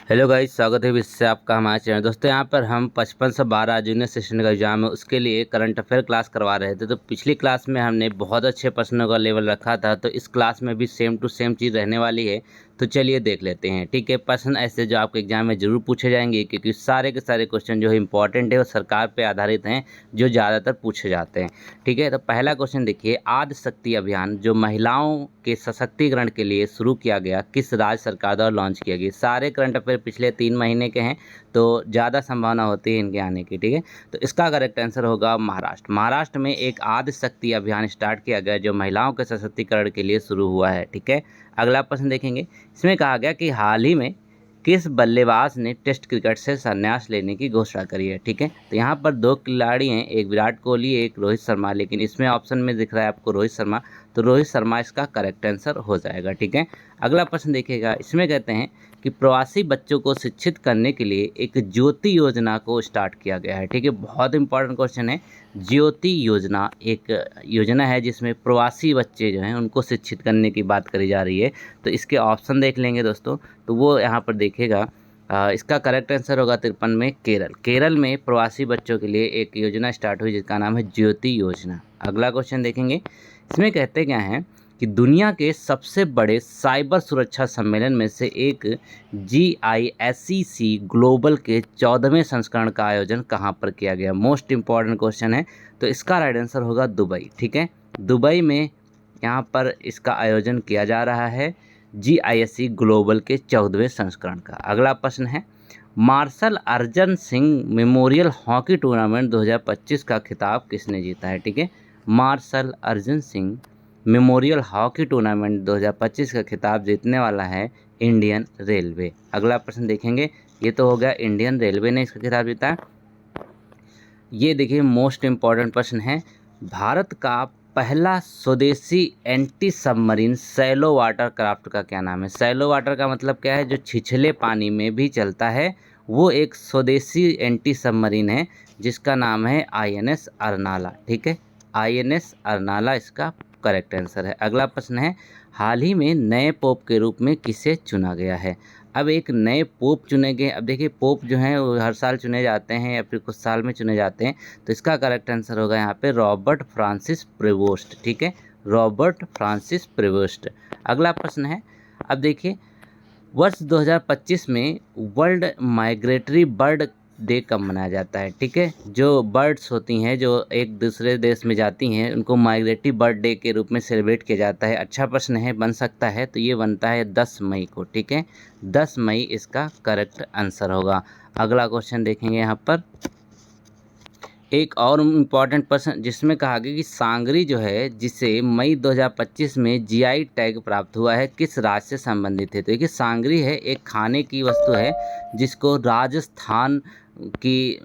Hello guys, स्वागत है इससे आपका हमारे चैनल। दोस्तों यहाँ पर हम 55 से 12 जूनियर सेशन का एग्जाम है, उसके लिए करंट अफेयर क्लास करवा रहे थे। तो पिछली क्लास में हमने बहुत अच्छे प्रश्नों का लेवल रखा था, तो इस क्लास में भी सेम टू सेम चीज़ रहने वाली है। तो चलिए देख लेते हैं। ठीक है, प्रश्न ऐसे जो आपके एग्जाम में जरूर पूछे जाएंगे, क्योंकि सारे के सारे क्वेश्चन जो है इंपॉर्टेंट है और सरकार पर आधारित हैं, जो ज़्यादातर पूछे जाते हैं। ठीक है, तो पहला क्वेश्चन देखिए, आद्य शक्ति अभियान जो महिलाओं के सशक्तिकरण के लिए शुरू किया गया, किस राज्य सरकार द्वारा लॉन्च किया गया। सारे करंट अफेयर पिछले 3 महीने के हैं, तो ज़्यादा संभावना होती है इनके आने की। ठीक है, तो इसका करेक्ट आंसर होगा महाराष्ट्र। महाराष्ट्र में एक आद्य शक्ति अभियान स्टार्ट किया गया जो महिलाओं के सशक्तिकरण के लिए शुरू हुआ है। ठीक है, अगला प्रश्न देखेंगे। इसमें कहा गया कि हाल ही में किस बल्लेबाज ने टेस्ट क्रिकेट से संन्यास लेने की घोषणा करी है। ठीक है, तो यहाँ पर 2 खिलाड़ी हैं, एक विराट कोहली, एक रोहित शर्मा, लेकिन इसमें ऑप्शन में दिख रहा है आपको रोहित शर्मा, तो रोहित शर्मा इसका करेक्ट आंसर हो जाएगा। ठीक है, अगला प्रश्न देखिएगा। इसमें कहते हैं कि प्रवासी बच्चों को शिक्षित करने के लिए एक ज्योति योजना को स्टार्ट किया गया है। ठीक है, बहुत इंपॉर्टेंट क्वेश्चन है। ज्योति योजना एक योजना है जिसमें प्रवासी बच्चे जो हैं उनको शिक्षित करने की बात करी जा रही है। तो इसके ऑप्शन देख लेंगे दोस्तों, तो वो यहाँ पर देखिएगा। इसका करेक्ट आंसर होगा 53 में केरल। केरल में प्रवासी बच्चों के लिए एक योजना स्टार्ट हुई जिसका नाम है ज्योति योजना। अगला क्वेश्चन देखेंगे। इसमें कहते क्या हैं कि दुनिया के सबसे बड़े साइबर सुरक्षा सम्मेलन में से एक GISEC ग्लोबल के 14वें संस्करण का आयोजन कहाँ पर किया गया। मोस्ट इम्पॉर्टेंट क्वेश्चन है, तो इसका राइट आंसर होगा दुबई। ठीक है, दुबई में यहाँ पर इसका आयोजन किया जा रहा है GISE ग्लोबल के 14वें संस्करण का। अगला प्रश्न है, martial Arjan Singh memorial hockey tournament 2025 का खिताब किसने जीता है। ठीक है, martial Arjan Singh memorial hockey tournament 2025 का खिताब जीतने वाला है इंडियन रेलवे। अगला प्रश्न देखेंगे, ये तो हो गया इंडियन रेलवे ने इसका खिताब जीता। ये देखिए मोस्ट इम्पॉर्टेंट प्रश्न है, भारत का पहला स्वदेशी anti submarine shallow water craft का क्या नाम है। सैलो वाटर का मतलब क्या है, जो छिछले पानी में भी चलता है, वो एक स्वदेशी एंटी सबमरीन है जिसका नाम है INS अरनाला। ठीक है, INS अरनाला इसका करेक्ट आंसर है। अगला प्रश्न है, हाल ही में नए पोप के रूप में किसे चुना गया है। अब एक नए पोप चुने गए। अब देखिए पोप जो हैं वो हर साल चुने जाते हैं या फिर कुछ साल में चुने जाते हैं, तो इसका करेक्ट आंसर होगा यहाँ पे रॉबर्ट फ्रांसिस प्रेवोस्ट। ठीक है, रॉबर्ट फ्रांसिस प्रेवोस्ट। अगला प्रश्न है, अब देखिए वर्ष 2025 में वर्ल्ड माइग्रेटरी बर्ड डे कब मनाया जाता है। ठीक है, जो बर्ड्स होती हैं जो एक दूसरे देश में जाती हैं, उनको माइग्रेटरी बर्ड डे के रूप में सेलिब्रेट किया जाता है। अच्छा प्रश्न है, बन सकता है, तो ये बनता है 10 मई को। ठीक है, 10 मई इसका करेक्ट आंसर होगा। अगला क्वेश्चन देखेंगे यहाँ पर, एक और इम्पॉर्टेंट प्रश्न जिसमें कहा गया कि सांगरी जो है जिसे मई 2025 में GI टैग प्राप्त हुआ है, किस राज्य से संबंधित है। तो देखिए सांगरी है एक खाने की वस्तु है जिसको राजस्थान की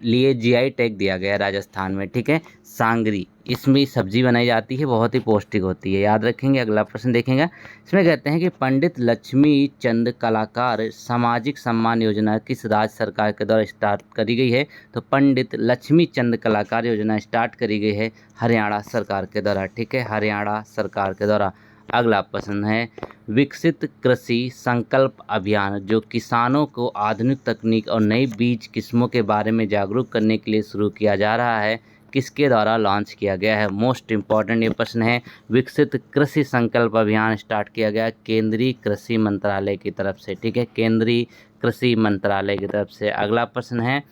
लिए GI टैग दिया गया है, राजस्थान में। ठीक है, सांगरी, इसमें सब्जी बनाई जाती है, बहुत ही पौष्टिक होती है, याद रखेंगे। अगला प्रश्न देखेंगे। इसमें कहते हैं कि पंडित लक्ष्मी चंद कलाकार सामाजिक सम्मान योजना किस राज्य सरकार के द्वारा स्टार्ट करी गई है। तो पंडित लक्ष्मी चंद कलाकार योजना स्टार्ट करी गई है हरियाणा सरकार के द्वारा। ठीक है, हरियाणा सरकार के द्वारा। अगला प्रश्न है, विकसित कृषि संकल्प अभियान जो किसानों को आधुनिक तकनीक और नई बीज किस्मों के बारे में जागरूक करने के लिए शुरू किया जा रहा है, किसके द्वारा लॉन्च किया गया है। मोस्ट इम्पॉर्टेंट ये प्रश्न है, विकसित कृषि संकल्प अभियान स्टार्ट किया गया केंद्रीय कृषि मंत्रालय की तरफ से। ठीक है, केंद्रीय कृषि मंत्रालय की तरफ से। अगला प्रश्न है,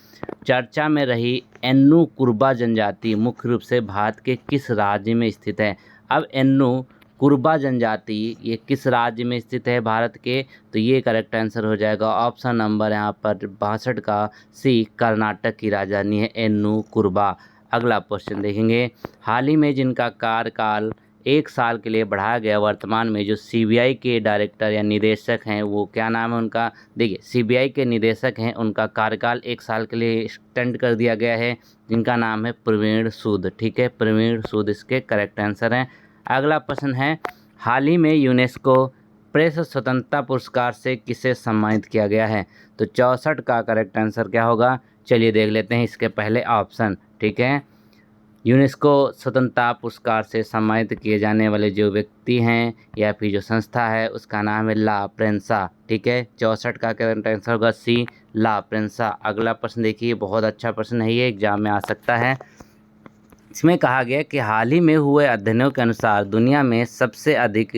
चर्चा में रही एन्नू कुरुबा जनजाति मुख्य रूप से भारत के किस राज्य में स्थित है। अब एन्नू कुरुबा जनजाति ये किस राज्य में स्थित है भारत के, तो ये करेक्ट आंसर हो जाएगा ऑप्शन नंबर यहाँ पर 62 का C, कर्नाटक की राजधानी है एन्नू कुरुबा। अगला क्वेश्चन देखेंगे, हाल ही में जिनका कार्यकाल 1 साल के लिए बढ़ाया गया, वर्तमान में जो CBI के डायरेक्टर या निदेशक हैं, वो क्या नाम है उनका। देखिए CBI के निदेशक हैं, उनका कार्यकाल 1 साल के लिए एक्सटेंड कर दिया गया है, जिनका नाम है प्रवीण सूद। ठीक है, प्रवीण सूद इसके करेक्ट आंसर हैं। अगला प्रश्न है, हाल ही में यूनेस्को प्रेस स्वतंत्रता पुरस्कार से किसे सम्मानित किया गया है। तो 64 का करेक्ट आंसर क्या होगा, चलिए देख लेते हैं इसके पहले ऑप्शन। ठीक है, यूनेस्को स्वतंत्रता पुरस्कार से सम्मानित किए जाने वाले जो व्यक्ति हैं या फिर जो संस्था है उसका नाम है ला प्रेंसा। ठीक है, 64 का करंट आंसर होगा सी, ला प्रेंसा। अगला प्रश्न देखिए, बहुत अच्छा प्रश्न है, ये एग्जाम में आ सकता है। इसमें कहा गया कि हाल ही में हुए अध्ययनों के अनुसार दुनिया में सबसे अधिक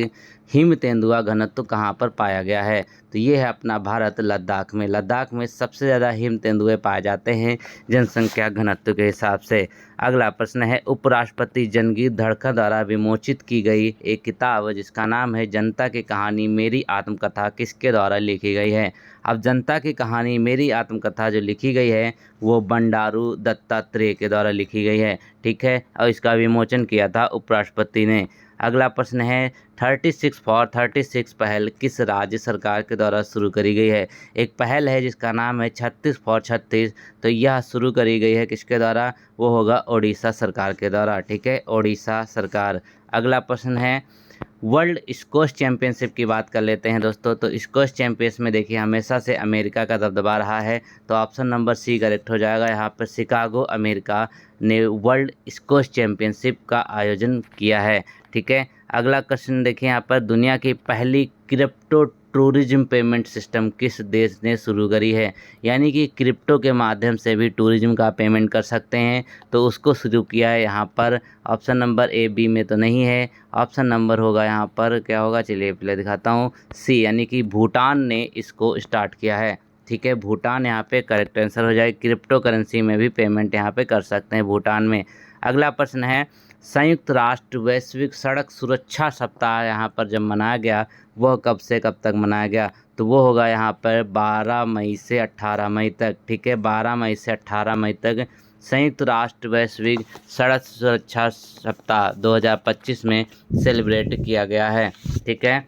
हिम तेंदुआ घनत्व कहाँ पर पाया गया है? तो ये है अपना भारत, लद्दाख में। लद्दाख में सबसे ज़्यादा हिम तेंदुए पाए जाते हैं जनसंख्या घनत्व के हिसाब से। अगला प्रश्न है, उपराष्ट्रपति जगदीप धनखड़ द्वारा विमोचित की गई एक किताब जिसका नाम है जनता की कहानी मेरी आत्मकथा किसके द्वारा लिखी गई है? अब जनता की कहानी मेरी आत्मकथा जो लिखी गई है वो बंडारू दत्तात्रेय के द्वारा लिखी गई है। ठीक है, और इसका विमोचन किया था उपराष्ट्रपति ने। अगला प्रश्न है, 36 फॉर 36 पहल किस राज्य सरकार के द्वारा शुरू करी गई है? एक पहल है जिसका नाम है 36 फॉर 36, तो यह शुरू करी गई है किसके द्वारा? वो होगा ओडिशा सरकार के द्वारा। ठीक है, ओडिशा सरकार। अगला प्रश्न है, वर्ल्ड स्क्वैश चैंपियनशिप की बात कर लेते हैं दोस्तों। तो स्क्वैश चैंपियंस में देखिए हमेशा से अमेरिका का दबदबा रहा है, तो ऑप्शन नंबर सी करेक्ट हो जाएगा। यहाँ पर शिकागो अमेरिका ने वर्ल्ड स्क्वैश चैंपियनशिप का आयोजन किया है। ठीक है, अगला क्वेश्चन देखिए यहाँ पर, दुनिया की पहली क्रिप्टो टूरिज्म पेमेंट सिस्टम किस देश ने शुरू करी है? यानी कि क्रिप्टो के माध्यम से भी टूरिज्म का पेमेंट कर सकते हैं, तो उसको शुरू किया है यहाँ पर। ऑप्शन नंबर ए, बी में तो नहीं है। ऑप्शन नंबर होगा यहाँ पर, क्या होगा चलिए पहले दिखाता हूँ, सी, यानी कि भूटान ने इसको स्टार्ट किया है। ठीक है, भूटान यहाँ पे करेक्ट आंसर हो जाए। क्रिप्टो करेंसी में भी पेमेंट यहाँ पे कर सकते हैं भूटान में। अगला प्रश्न है, संयुक्त राष्ट्र वैश्विक सड़क सुरक्षा सप्ताह यहाँ पर जब मनाया गया वह कब से कब तक मनाया गया? तो वो होगा यहाँ पर 12 मई से 18 मई तक। ठीक है, 12 मई से 18 मई तक संयुक्त राष्ट्र वैश्विक सड़क सुरक्षा सप्ताह 2025 में सेलिब्रेट किया गया है। ठीक है,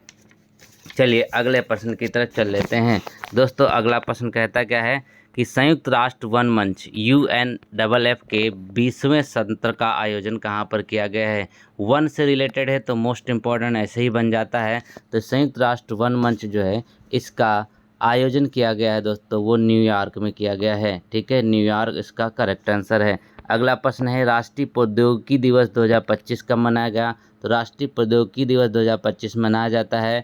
चलिए अगले प्रश्न की तरफ चल लेते हैं दोस्तों। अगला प्रश्न कहता क्या है कि संयुक्त राष्ट्र वन मंच UNFF के 20वें सत्र का आयोजन कहाँ पर किया गया है? वन से रिलेटेड है तो मोस्ट इम्पॉर्टेंट ऐसे ही बन जाता है। तो संयुक्त राष्ट्र वन मंच जो है इसका आयोजन किया गया है दोस्तों, वो न्यूयॉर्क में किया गया है। ठीक है, न्यूयॉर्क इसका करेक्ट आंसर है। अगला प्रश्न है, राष्ट्रीय प्रौद्योगिकी दिवस 2025 कब मनाया गया? तो राष्ट्रीय प्रौद्योगिकी दिवस 2025 मनाया जाता है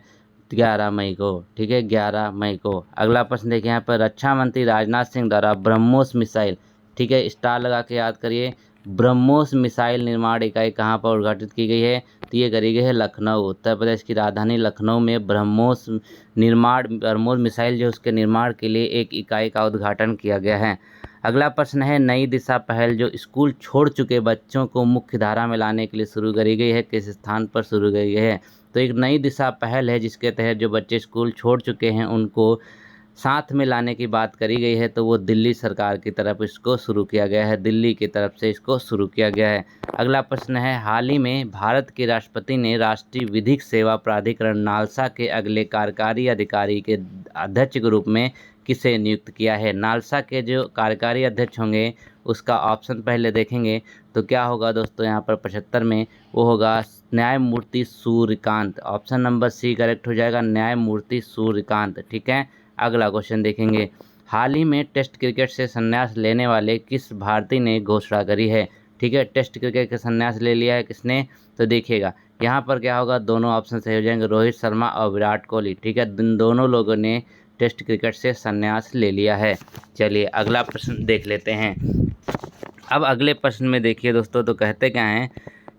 11 मई को। ठीक है, 11 मई को। अगला प्रश्न देखिए यहाँ पर, रक्षा मंत्री राजनाथ सिंह द्वारा ब्रह्मोस मिसाइल, ठीक है स्टार लगा के याद करिए, ब्रह्मोस मिसाइल निर्माण इकाई कहाँ पर उद्घाटित की गई है? तो ये करी गई है लखनऊ, उत्तर प्रदेश की राजधानी लखनऊ में ब्रह्मोस मिसाइल जो उसके निर्माण के लिए एक इकाई का उद्घाटन किया गया है। अगला प्रश्न है, नई दिशा पहल जो स्कूल छोड़ चुके बच्चों को मुख्य धारा में लाने के लिए शुरू करी गई है, किस स्थान पर शुरू करी गई है? तो एक नई दिशा पहल है जिसके तहत जो बच्चे स्कूल छोड़ चुके हैं उनको साथ में लाने की बात करी गई है, तो वो दिल्ली सरकार की तरफ इसको शुरू किया गया है, दिल्ली की तरफ से इसको शुरू किया गया है। अगला प्रश्न है, हाल ही में भारत के राष्ट्रपति ने राष्ट्रीय विधिक सेवा प्राधिकरण नालसा के अगले कार्यकारी अधिकारी के अध्यक्ष के रूप में किसे नियुक्त किया है? नालसा के जो कार्यकारी अध्यक्ष होंगे उसका ऑप्शन पहले देखेंगे तो क्या होगा दोस्तों, यहाँ पर 75 में वो होगा न्यायमूर्ति Suryakant. Option number C correct हो जाएगा, न्यायमूर्ति सूर्यकांत। ठीक है, अगला क्वेश्चन देखेंगे, हाल ही में टेस्ट क्रिकेट से संन्यास लेने वाले किस भारतीय ने घोषणा करी है? ठीक है, टेस्ट क्रिकेट का संन्यास ले लिया है किसने? तो देखिएगा यहाँ पर क्या होगा, दोनों ऑप्शन सही हो जाएंगे, रोहित शर्मा और विराट कोहली। ठीक है, दोनों लोगों ने टेस्ट क्रिकेट से संन्यास ले लिया है। चलिए अगला प्रश्न देख लेते हैं। अब अगले प्रश्न में देखिए दोस्तों, तो कहते क्या हैं,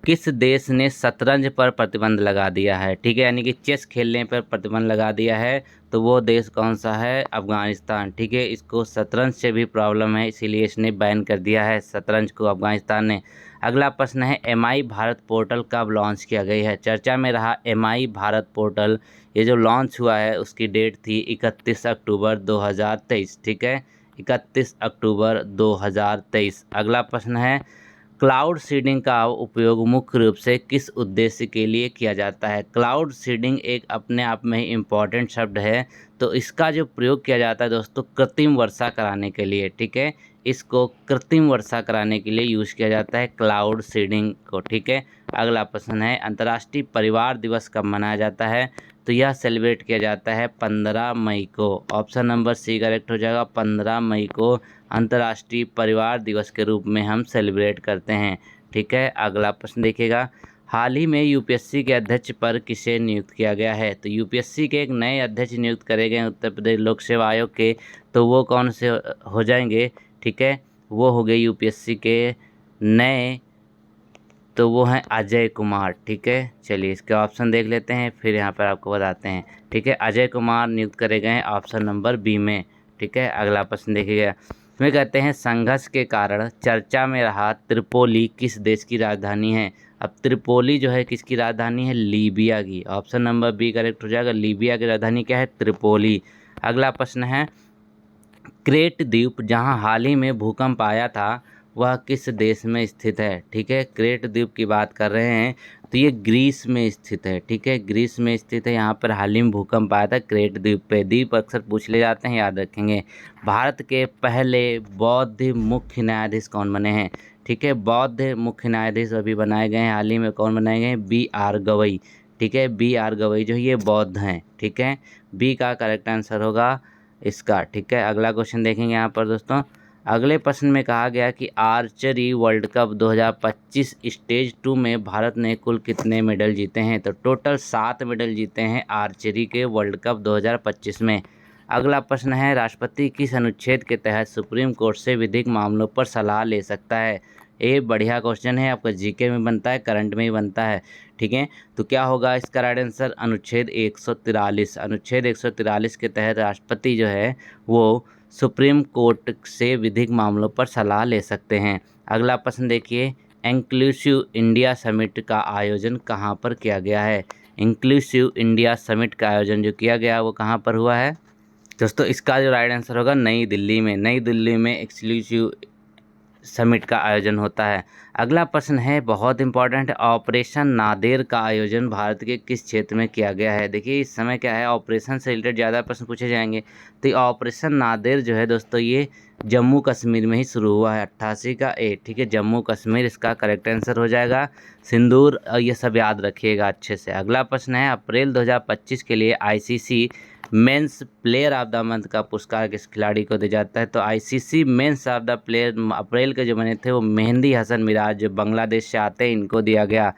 किस देश ने शतरंज पर प्रतिबंध लगा दिया है? ठीक है, यानी कि चेस खेलने पर प्रतिबंध लगा दिया है, तो वो देश कौन सा है? अफगानिस्तान। ठीक है, इसको शतरंज से भी प्रॉब्लम है इसीलिए इसने बैन कर दिया है शतरंज को अफगानिस्तान ने। अगला प्रश्न है, MI भारत पोर्टल कब लॉन्च किया गई है? चर्चा में रहा MI भारत पोर्टल, ये जो लॉन्च हुआ है उसकी डेट थी 31 अक्टूबर 2023। ठीक है, 31 अक्टूबर 2023। अगला प्रश्न है, क्लाउड सीडिंग का उपयोग मुख्य रूप से किस उद्देश्य के लिए किया जाता है? क्लाउड सीडिंग एक अपने आप में ही इम्पॉर्टेंट शब्द है, तो इसका जो प्रयोग किया जाता है दोस्तों कृत्रिम वर्षा कराने के लिए। ठीक है, इसको कृत्रिम वर्षा कराने के लिए यूज़ किया जाता है क्लाउड सीडिंग को। ठीक है, अगला प्रश्न है, अंतर्राष्ट्रीय परिवार दिवस कब मनाया जाता है? तो यह सेलिब्रेट किया जाता है 15 मई को। ऑप्शन नंबर सी करेक्ट हो जाएगा, 15 मई को अंतर्राष्ट्रीय परिवार दिवस के रूप में हम सेलिब्रेट करते हैं। ठीक है। अगला प्रश्न देखिएगा, हाल ही में यूपीएससी के अध्यक्ष पर किसे नियुक्त किया गया है? तो यूपीएससी के एक नए अध्यक्ष नियुक्त करे गए उत्तर प्रदेश लोक सेवा आयोग के, तो वो कौन से हो जाएंगे? ठीक है, वो हो गए यूपीएससी के नए, तो वो हैं अजय कुमार। ठीक है, चलिए इसके ऑप्शन देख लेते हैं, फिर यहाँ पर आपको बताते हैं। ठीक है, अजय कुमार नियुक्त करे गए हैं ऑप्शन नंबर बी में। ठीक है, अगला प्रश्न देखिएगा, इसमें कहते हैं संघर्ष के कारण चर्चा में रहा त्रिपोली किस देश की राजधानी है? अब त्रिपोली जो है किसकी राजधानी है? लीबिया की। ऑप्शन नंबर बी करेक्ट हो जाएगा, लीबिया की राजधानी क्या है? त्रिपोली। अगला प्रश्न है, क्रेट द्वीप जहां हाल ही में भूकंप आया था वह किस देश में स्थित है? ठीक है, क्रेट द्वीप की बात कर रहे हैं, तो ये ग्रीस में स्थित है। ठीक है, ग्रीस में स्थित है, यहाँ पर हाल ही में भूकंप आया था क्रेट द्वीप पे। द्वीप अक्सर पूछ ले जाते हैं, याद रखेंगे। भारत के पहले बौद्ध मुख्य न्यायाधीश कौन बने हैं? ठीक है, बौद्ध मुख्य न्यायाधीश अभी बनाए गए हैं हाल ही में, कौन बनाए गए हैं? B R Gavai. ठीक है, बी आर गवई जो ये बौद्ध हैं। ठीक है, बी का करेक्ट आंसर होगा इसका। ठीक है, अगला क्वेश्चन देखेंगे यहाँ पर दोस्तों। अगले प्रश्न में कहा गया कि आर्चरी वर्ल्ड कप 2025 स्टेज 2 में भारत ने कुल कितने मेडल जीते हैं? तो टोटल 7 मेडल जीते हैं आर्चरी के वर्ल्ड कप 2025 में। अगला प्रश्न है, राष्ट्रपति किस अनुच्छेद के तहत सुप्रीम कोर्ट से विधिक मामलों पर सलाह ले सकता है? ये बढ़िया क्वेश्चन है, आपका जीके में बनता है, करंट में ही बनता है। ठीक है, तो क्या होगा इसका राइट आंसर? अनुच्छेद 143। अनुच्छेद 143 के तहत राष्ट्रपति जो है वो सुप्रीम कोर्ट से विधिक मामलों पर सलाह ले सकते हैं। अगला प्रश्न देखिए, इंक्लूसिव इंडिया समिट का आयोजन कहाँ पर किया गया है? इंक्लूसिव इंडिया समिट का आयोजन जो किया गया वो कहाँ पर हुआ है? दोस्तों इसका जो राइट आंसर होगा नई दिल्ली में। नई दिल्ली में एक्सक्लूसिव समिट का आयोजन होता है। अगला प्रश्न है बहुत इंपॉर्टेंट, ऑपरेशन नादेर का आयोजन भारत के किस क्षेत्र में किया गया है? देखिए इस समय क्या है, ऑपरेशन से रिलेटेड ज़्यादा प्रश्न पूछे जाएंगे। तो ये ऑपरेशन नादेर जो है दोस्तों ये जम्मू कश्मीर में ही शुरू हुआ है, 88 का ए। ठीक है, जम्मू कश्मीर इसका करेक्ट आंसर हो जाएगा। सिंदूर ये सब याद रखिएगा अच्छे से। अगला प्रश्न है, अप्रैल 2025 के लिए ICC men's player of the month का पुरस्कार किस खिलाड़ी को दिया जाता है? तो ICC men's of the player अप्रैल के जो बने थे वो मेहंदी हसन मिराज जो बांग्लादेश से आते हैं, इनको दिया गया।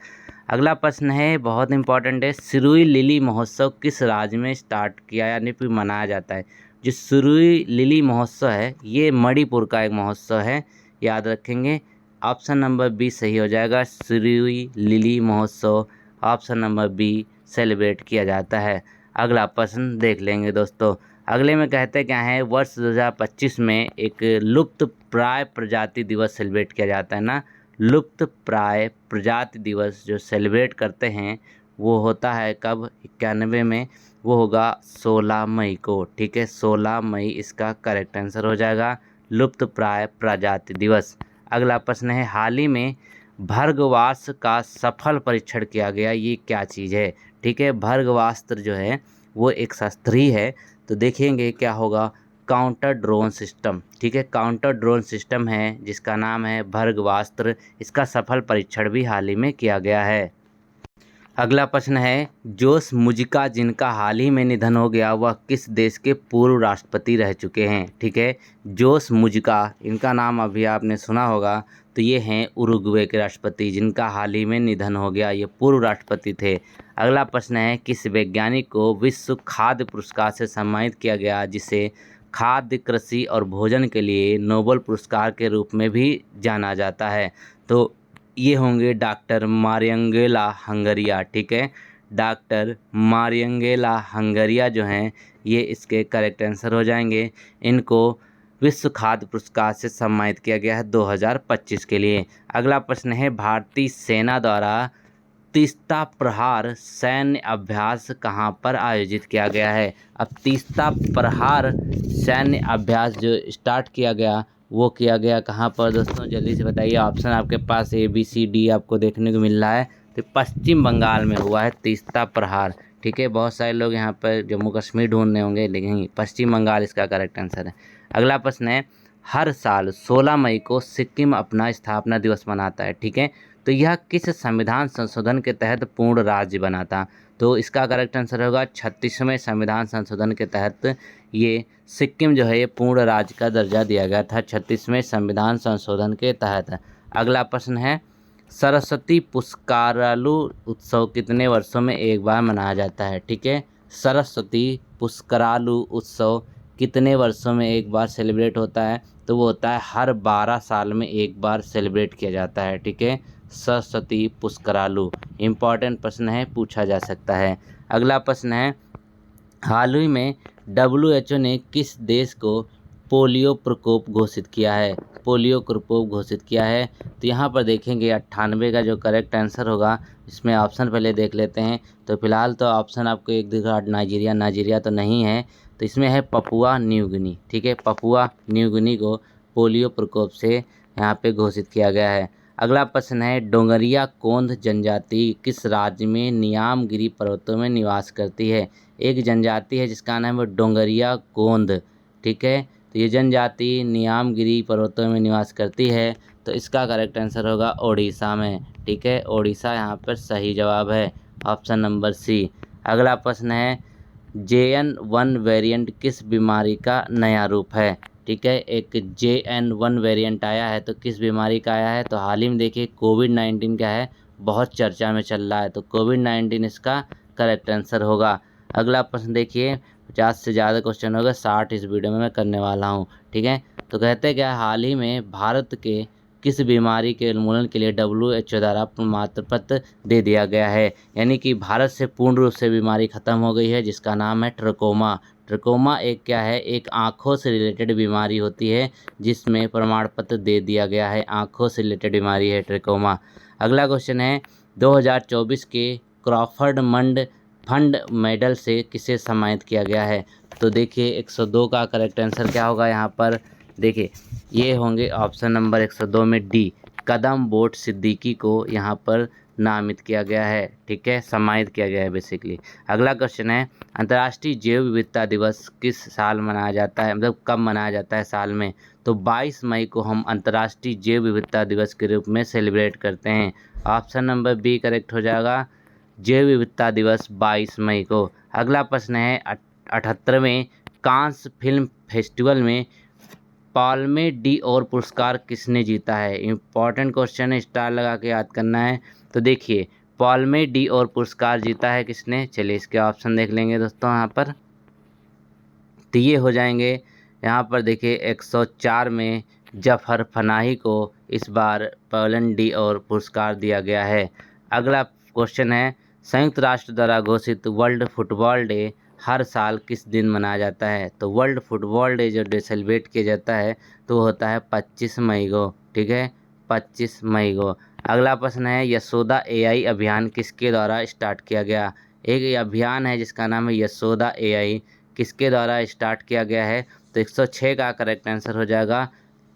अगला प्रश्न है बहुत इंपॉर्टेंट है, सिरुई लिली महोत्सव किस राज्य में स्टार्ट किया यानी फिर मनाया जाता है? जो सिरुई लिली महोत्सव है ये मणिपुर का एक महोत्सव है, याद रखेंगे। ऑप्शन नंबर बी सही हो जाएगा, सिरुई लिली महोत्सव ऑप्शन नंबर बी सेलिब्रेट किया जाता है। अगला प्रश्न देख लेंगे दोस्तों। अगले में कहते क्या है, वर्ष 2025 में एक लुप्त प्राय प्रजाति दिवस सेलिब्रेट किया जाता है ना। लुप्त प्राय प्रजाति दिवस जो सेलिब्रेट करते हैं वो होता है कब? 91 में। वो होगा 16 मई को। ठीक है, 16 मई इसका करेक्ट आंसर हो जाएगा, लुप्त प्राय प्रजाति दिवस। अगला प्रश्न है, हाल ही में भर्गवास का सफल परीक्षण किया गया, ये क्या चीज़ है? ठीक है, भर्गवास्त्र जो है वो एक शस्त्र ही है, तो देखेंगे क्या होगा, काउंटर ड्रोन सिस्टम। ठीक है, काउंटर ड्रोन सिस्टम है जिसका नाम है भर्गवास्त्र, इसका सफल परीक्षण भी हाल ही में किया गया है। अगला प्रश्न है, जोस मुजिका जिनका हाल ही में निधन हो गया वह किस देश के पूर्व राष्ट्रपति रह चुके हैं? ठीक है, जोस मुजिका, इनका नाम अभी आपने सुना होगा, तो ये हैं उरुग्वे के राष्ट्रपति जिनका हाल ही में निधन हो गया, ये पूर्व राष्ट्रपति थे। अगला प्रश्न है, किस वैज्ञानिक को विश्व खाद्य पुरस्कार से सम्मानित किया गया जिसे खाद्य कृषि और भोजन के लिए नोबेल पुरस्कार के रूप में भी जाना जाता है? तो ये होंगे डॉक्टर मारियंगेला हंगरिया। ठीक है, डॉक्टर मारियंगेला हंगरिया जो हैं ये इसके करेक्ट आंसर हो जाएंगे। इनको विश्व खाद्य पुरस्कार से सम्मानित किया गया है 2025 के लिए। अगला प्रश्न है, भारतीय सेना द्वारा तीस्ता प्रहार सैन्य अभ्यास कहाँ पर आयोजित किया गया है? अब तीस्ता प्रहार सैन्य अभ्यास जो स्टार्ट किया गया वो किया गया कहाँ पर दोस्तों? जल्दी से बताइए, ऑप्शन आपके पास ए बी सी डी आपको देखने को मिल रहा है। तो पश्चिम बंगाल में हुआ है तीस्ता प्रहार। ठीक है, बहुत सारे लोग यहाँ पर जम्मू कश्मीर ढूंढ रहे होंगे, लेकिन पश्चिम बंगाल इसका करेक्ट आंसर है। अगला प्रश्न है, हर साल 16 मई को सिक्किम अपना स्थापना दिवस मनाता है। ठीक है, तो यह किस संविधान संशोधन के तहत पूर्ण राज्य बना था? तो इसका करेक्ट आंसर होगा 36वें संविधान संशोधन के तहत ये सिक्किम जो है ये पूर्ण राज्य का दर्जा दिया गया था 36वें संविधान संशोधन के तहत। अगला प्रश्न है, सरस्वती पुष्करालु उत्सव कितने वर्षों में एक बार मनाया जाता है? ठीक है, सरस्वती पुष्करालु उत्सव कितने वर्षों में एक बार सेलिब्रेट होता है? तो वो होता है हर 12 साल में एक बार सेलिब्रेट किया जाता है। ठीक है, सरस्वती पुष्करालु इम्पॉर्टेंट प्रश्न है, पूछा जा सकता है। अगला प्रश्न है, हाल ही में WHO ने किस देश को पोलियो प्रकोप घोषित किया है? पोलियो प्रकोप घोषित किया है, तो यहाँ पर देखेंगे 98 का जो करेक्ट आंसर होगा। इसमें ऑप्शन पहले देख लेते हैं। तो फिलहाल तो ऑप्शन आपको एक दिख रहा, नाइजीरिया तो नहीं है, तो इसमें है पपुआ न्यू गिनी। ठीक है, पपुआ न्यू गिनी को पोलियो प्रकोप से यहाँ पे घोषित किया गया है। अगला प्रश्न है, डोंगरिया कोंद जनजाति किस राज्य में नियामगिरी पर्वतों में निवास करती है? एक जनजाति है जिसका नाम है डोंगरिया कोंद। ठीक है, तो ये जनजाति नियामगिरी पर्वतों में निवास करती है, तो इसका करेक्ट आंसर होगा ओडिशा में। ठीक है, ओडिशा यहाँ पर सही जवाब है, ऑप्शन नंबर सी। अगला प्रश्न है, JN1 वेरिएंट किस बीमारी का नया रूप है? ठीक है, एक JN1 वेरिएंट आया है, तो किस बीमारी का आया है? तो हाल ही में देखिए कोविड-19 क्या है, बहुत चर्चा में चल रहा है, तो कोविड-19 इसका करेक्ट आंसर होगा। अगला प्रश्न देखिए, 50 से ज़्यादा क्वेश्चन होगा, 60 इस वीडियो में मैं करने वाला हूँ। ठीक है, तो कहते क्या, हाल ही में भारत के किस बीमारी के उन्मूलन के लिए WHO द्वारा प्रमाण पत्र दे दिया गया है? यानी कि भारत से पूर्ण रूप से बीमारी खत्म हो गई है, जिसका नाम है ट्रकोमा। ट्रकोमा एक क्या है, एक आँखों से रिलेटेड बीमारी होती है, जिसमें प्रमाण पत्र दे दिया गया है। आँखों से रिलेटेड बीमारी है ट्रकोमा। अगला क्वेश्चन है, 2024 के क्रॉफर्ड मंड फंड मेडल से किसे सम्मानित किया गया है? तो देखिए 102 का करेक्ट आंसर क्या होगा यहाँ पर? देखिए ये होंगे ऑप्शन नंबर 102 में डी, कदम बोट सिद्दीकी को यहाँ पर नामित किया गया है। ठीक है, सम्मानित किया गया है बेसिकली। अगला क्वेश्चन है, अंतर्राष्ट्रीय जैव विविधता दिवस किस साल मनाया जाता है, मतलब कब मनाया जाता है साल में? तो 22 मई को हम अंतर्राष्ट्रीय जैव विविधता दिवस के रूप में सेलिब्रेट करते हैं। ऑप्शन नंबर बी करेक्ट हो जाएगा, जैव विविधता दिवस 22 मई को। अगला प्रश्न है, 78वें कांस फिल्म फेस्टिवल में पाल्मे डी और पुरस्कार किसने जीता है? इम्पॉर्टेंट क्वेश्चन है, स्टार लगा के याद करना है। तो देखिए पाल्मे डी और पुरस्कार जीता है किसने? चलिए इसके ऑप्शन देख लेंगे दोस्तों यहाँ पर। तो ये हो जाएंगे यहाँ पर देखिए 104 में जफर फनाही को इस बार पाल्मे डी और पुरस्कार दिया गया है। अगला क्वेश्चन है, संयुक्त राष्ट्र द्वारा घोषित वर्ल्ड फुटबॉल डे हर साल किस दिन मनाया जाता है? तो वर्ल्ड फुटबॉल डे जो डे सेलिब्रेट किया जाता है तो होता है 25 मई को। ठीक है, 25 मई को। अगला प्रश्न है, यशोदा AI अभियान किसके द्वारा स्टार्ट किया गया? एक अभियान है जिसका नाम है यशोदा AI, किसके द्वारा स्टार्ट किया गया है? तो 106 का करेक्ट आंसर हो जाएगा,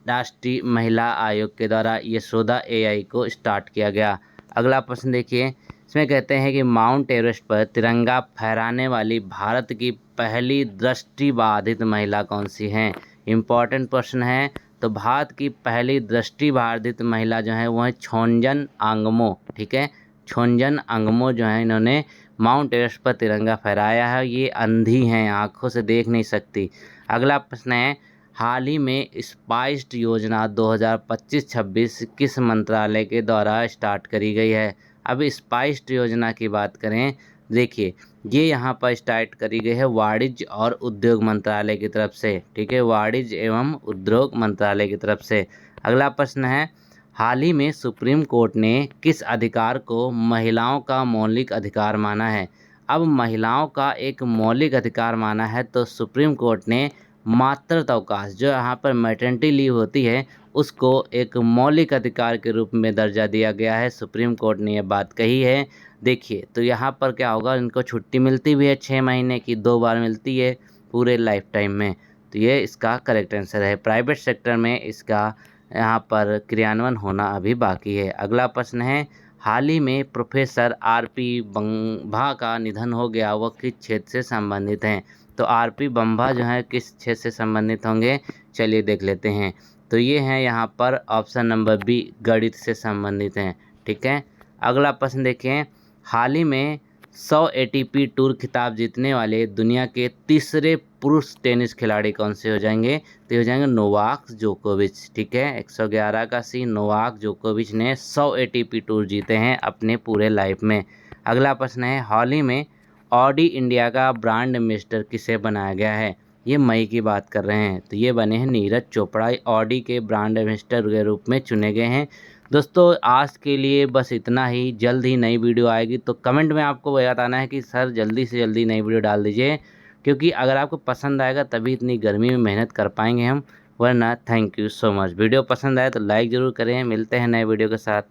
राष्ट्रीय महिला आयोग के द्वारा यशोदा AI को स्टार्ट किया गया। अगला प्रश्न देखिए, इसमें कहते हैं कि माउंट एवरेस्ट पर तिरंगा फहराने वाली भारत की पहली दृष्टिबाधित महिला कौन सी हैं? इम्पॉर्टेंट प्रश्न है। तो भारत की पहली दृष्टिबाधित महिला जो है वो है छोंजन आंगमो। ठीक है, छोंजन आंगमो जो है, इन्होंने माउंट एवरेस्ट पर तिरंगा फहराया है। ये अंधी हैं, आँखों से देख नहीं सकती। अगला प्रश्न है, हाल ही में स्पाइस्ड योजना 2025-26 किस मंत्रालय के द्वारा स्टार्ट करी गई है? अब स्पाइस्ड योजना की बात करें, देखिए ये यहाँ पर स्टार्ट करी गई है वाणिज्य और उद्योग मंत्रालय की तरफ से। ठीक है, वाणिज्य एवं उद्योग मंत्रालय की तरफ से। अगला प्रश्न है, हाल ही में सुप्रीम कोर्ट ने किस अधिकार को महिलाओं का मौलिक अधिकार माना है? अब महिलाओं का एक मौलिक अधिकार माना है, तो सुप्रीम कोर्ट ने मातृत्व अवकाश जो यहाँ पर मैटरनिटी लीव होती है उसको एक मौलिक अधिकार के रूप में दर्जा दिया गया है। सुप्रीम कोर्ट ने यह बात कही है। देखिए तो यहाँ पर क्या होगा, इनको छुट्टी मिलती भी है 6 महीने की, 2 बार मिलती है पूरे लाइफ टाइम में। तो ये इसका करेक्ट आंसर है। प्राइवेट सेक्टर में इसका यहाँ पर क्रियान्वयन होना अभी बाकी है। अगला प्रश्न है, हाल ही में प्रोफेसर RP बंभा का निधन हो गया, वह किस क्षेत्र से संबंधित हैं? तो RP बंभा जो है किस क्षेत्र से संबंधित होंगे, चलिए देख लेते हैं। तो ये हैं यहाँ पर ऑप्शन नंबर बी, गणित से संबंधित हैं। ठीक है, अगला प्रश्न देखें, हाल ही में 100 एटीपी टूर खिताब जीतने वाले दुनिया के तीसरे पुरुष टेनिस खिलाड़ी कौन से हो जाएंगे? तो ये हो जाएंगे नोवाक जोकोविच। ठीक है, 111 का सी नोवाक जोकोविच ने 100 एटीपी टूर जीते हैं अपने पूरे लाइफ में। अगला प्रश्न है, हाल ही में ऑडी इंडिया का ब्रांड एम्बेसडर किसे बनाया गया है? ये मई की बात कर रहे हैं, तो ये बने हैं नीरज चोपड़ा, ऑडी के ब्रांड एम्बेसडर के रूप में चुने गए हैं। दोस्तों आज के लिए बस इतना ही। जल्द ही नई वीडियो आएगी, तो कमेंट में आपको बताना है कि सर जल्दी से जल्दी नई वीडियो डाल दीजिए, क्योंकि अगर आपको पसंद आएगा तभी इतनी गर्मी में मेहनत कर पाएंगे हम, वरना thank you so much. Video पसंद आए तो लाइक ज़रूर करें। मिलते हैं नए वीडियो के साथ।